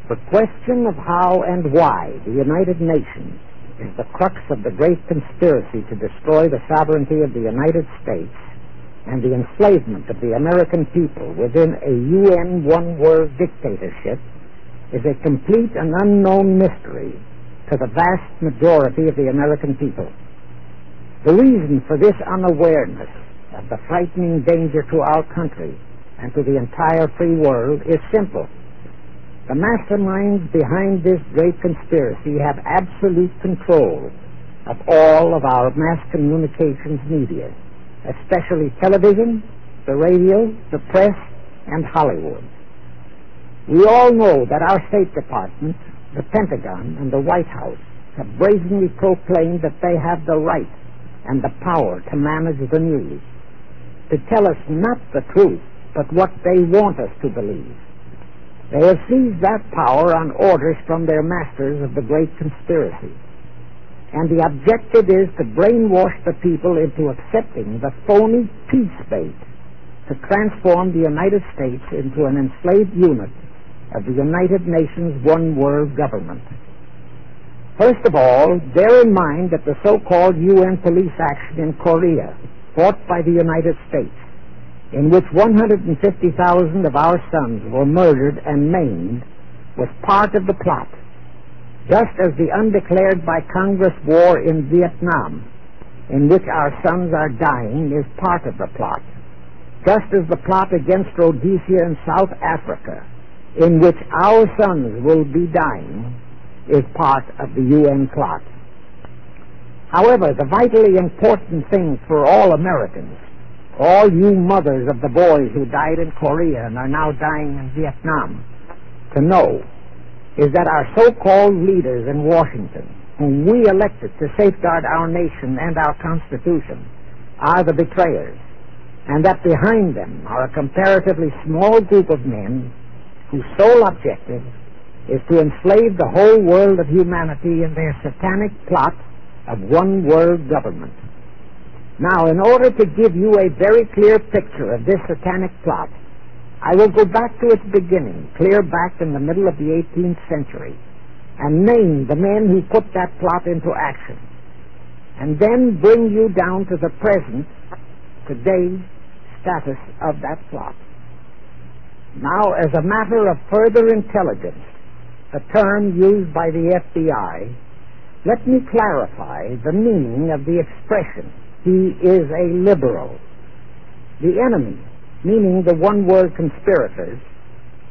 The question of how and why the United Nations is the crux of the great conspiracy to destroy the sovereignty of the United States and the enslavement of the American people within a UN one-world dictatorship is a complete and unknown mystery to the vast majority of the American people. The reason for this unawareness of the frightening danger to our country and to the entire free world is simple. The masterminds behind this great conspiracy have absolute control of all of our mass communications media, especially television, the radio, the press, and Hollywood. We all know that our State Department, the Pentagon, and the White House have brazenly proclaimed that they have the right and the power to manage the news, to tell us not the truth, but what they want us to believe. They have seized that power on orders from their masters of the great conspiracy. And the objective is to brainwash the people into accepting the phony peace bait to transform the United States into an enslaved unit of the United Nations one-world government. First of all, bear in mind that the so-called UN police action in Korea, fought by the United States, in which 150,000 of our sons were murdered and maimed, was part of the plot, just as the undeclared by Congress war in Vietnam, in which our sons are dying, is part of the plot, just as the plot against Rhodesia and South Africa, in which our sons will be dying, is part of the UN plot. However, the vitally important thing for all Americans, all you mothers of the boys who died in Korea and are now dying in Vietnam, to know is that our so-called leaders in Washington, whom we elected to safeguard our nation and our Constitution, are the betrayers, and that behind them are a comparatively small group of men whose sole objective is to enslave the whole world of humanity in their satanic plot of one world government. Now, in order to give you a very clear picture of this satanic plot, I will go back to its beginning, clear back in the middle of the 18th century, and name the men who put that plot into action, and then bring you down to the present, today's status of that plot. Now, as a matter of further intelligence, a term used by the FBI, let me clarify the meaning of the expression, "He is a liberal." The enemy, meaning the one-world conspirators,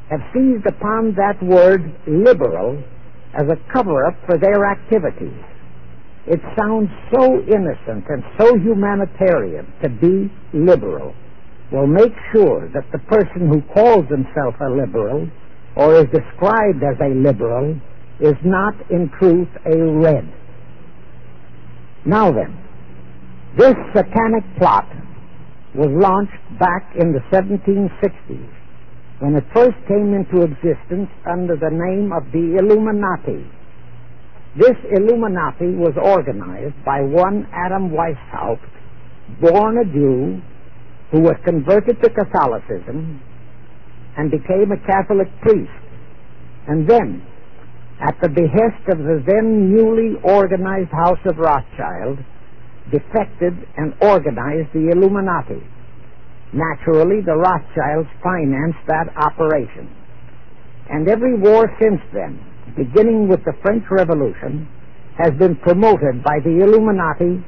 have seized upon that word liberal as a cover-up for their activities. It sounds so innocent and so humanitarian to be liberal. Well, make sure that the person who calls himself a liberal or is described as a liberal is not in truth a red. Now then, this satanic plot was launched back in the 1760s when it first came into existence under the name of the Illuminati. This Illuminati was organized by one Adam Weishaupt, born a Jew, who was converted to Catholicism and became a Catholic priest, and then, at the behest of the then newly organized House of Rothschild, defected and organized the Illuminati. Naturally, the Rothschilds financed that operation. And every war since then, beginning with the French Revolution, has been promoted by the Illuminati,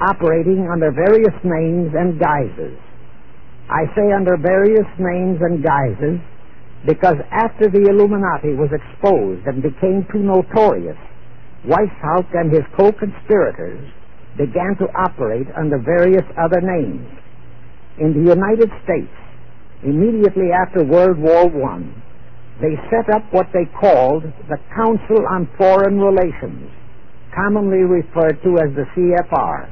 operating under various names and guises. I say under various names and guises because after the Illuminati was exposed and became too notorious, Weishaupt and his co-conspirators began to operate under various other names. In the United States, immediately after World War I, they set up what they called the Council on Foreign Relations, commonly referred to as the CFR.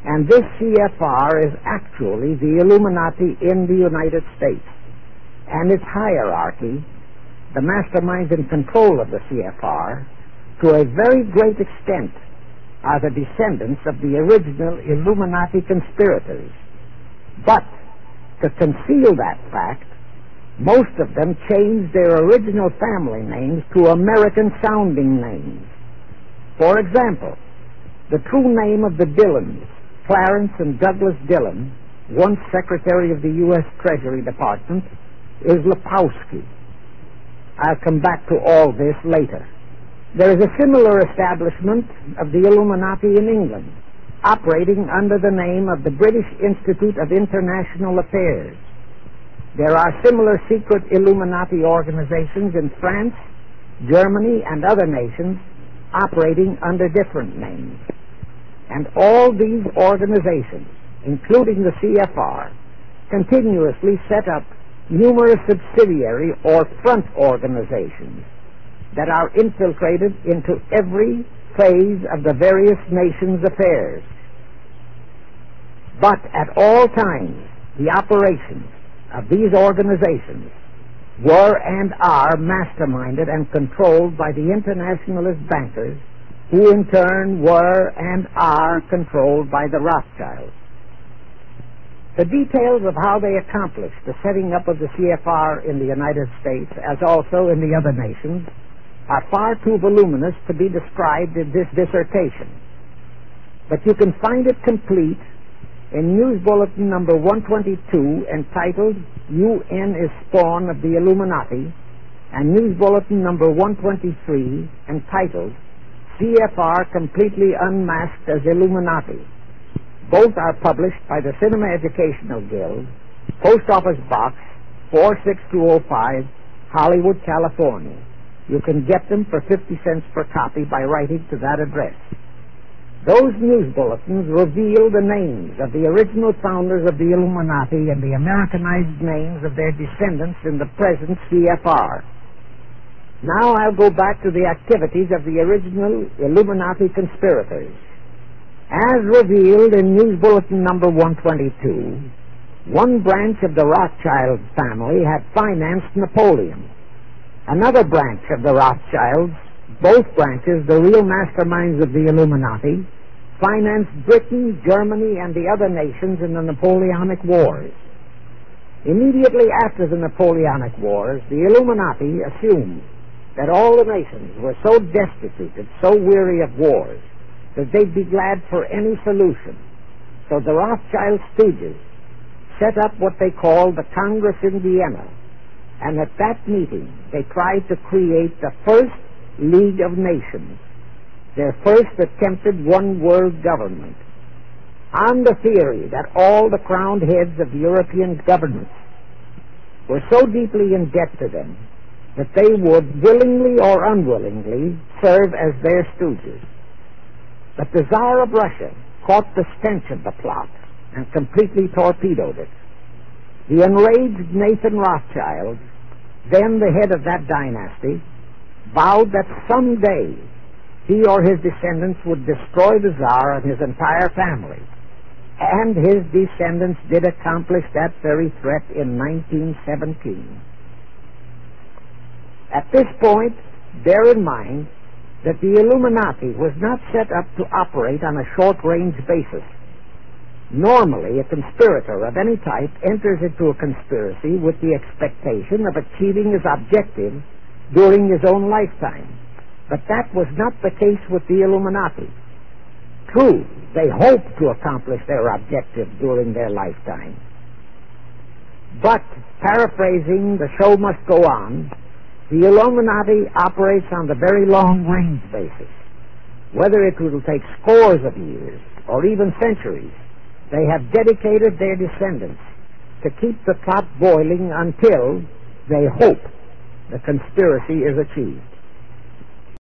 And this CFR is actually the Illuminati in the United States. And its hierarchy, the masterminds in control of the CFR, to a very great extent, are the descendants of the original Illuminati conspirators. But, to conceal that fact, Most of them changed their original family names to American-sounding names. For example, the true name of the Dillons, Clarence and Douglas Dillon, once Secretary of the U.S. Treasury Department, is Lepowski. I'll come back to all this later. There is a similar establishment of the Illuminati in England, operating under the name of the British Institute of International Affairs. There are similar secret Illuminati organizations in France, Germany, and other nations operating under different names. And all these organizations, including the CFR, continuously set up numerous subsidiary or front organizations that are infiltrated into every phase of the various nations' affairs. But at all times, the operations of these organizations were and are masterminded and controlled by the internationalist bankers, who in turn were and are controlled by the Rothschilds. The details of how they accomplished the setting up of the CFR in the United States, as also in the other nations, are far too voluminous to be described in this dissertation. But you can find it complete in News Bulletin number 122, entitled UN is Spawn of the Illuminati, and News Bulletin number 123, entitled CFR Completely Unmasked as Illuminati. Both are published by the Cinema Educational Guild, Post Office Box 46205, Hollywood, California. You can get them for 50 cents per copy by writing to that address. Those news bulletins reveal the names of the original founders of the Illuminati and the Americanized names of their descendants in the present CFR. Now I'll go back to the activities of the original Illuminati conspirators. As revealed in News Bulletin number 122, one branch of the Rothschild family had financed Napoleon. Another branch of the Rothschilds, both branches the real masterminds of the Illuminati, financed Britain, Germany, and the other nations in the Napoleonic Wars. Immediately after the Napoleonic Wars, the Illuminati assumed that all the nations were so destitute and so weary of wars that they'd be glad for any solution. So the Rothschild stooges set up what they called the Congress in Vienna, and at that meeting they tried to create the first League of Nations, their first attempted one-world government, on the theory that all the crowned heads of the European governments were so deeply in debt to them that they would, willingly or unwillingly, serve as their stooges. But the Tsar of Russia caught the stench of the plot and completely torpedoed it. The enraged Nathan Rothschild, then the head of that dynasty, vowed that someday he or his descendants would destroy the Tsar and his entire family. And his descendants did accomplish that very threat in 1917. At this point, bear in mind that the Illuminati was not set up to operate on a short-range basis. Normally, a conspirator of any type enters into a conspiracy with the expectation of achieving his objective during his own lifetime. But that was not the case with the Illuminati. True, they hoped to accomplish their objective during their lifetime. But, paraphrasing The Show Must Go On, the Illuminati operates on the very long-range basis. Whether it will take scores of years or even centuries, they have dedicated their descendants to keep the pot boiling until, they hope, the conspiracy is achieved.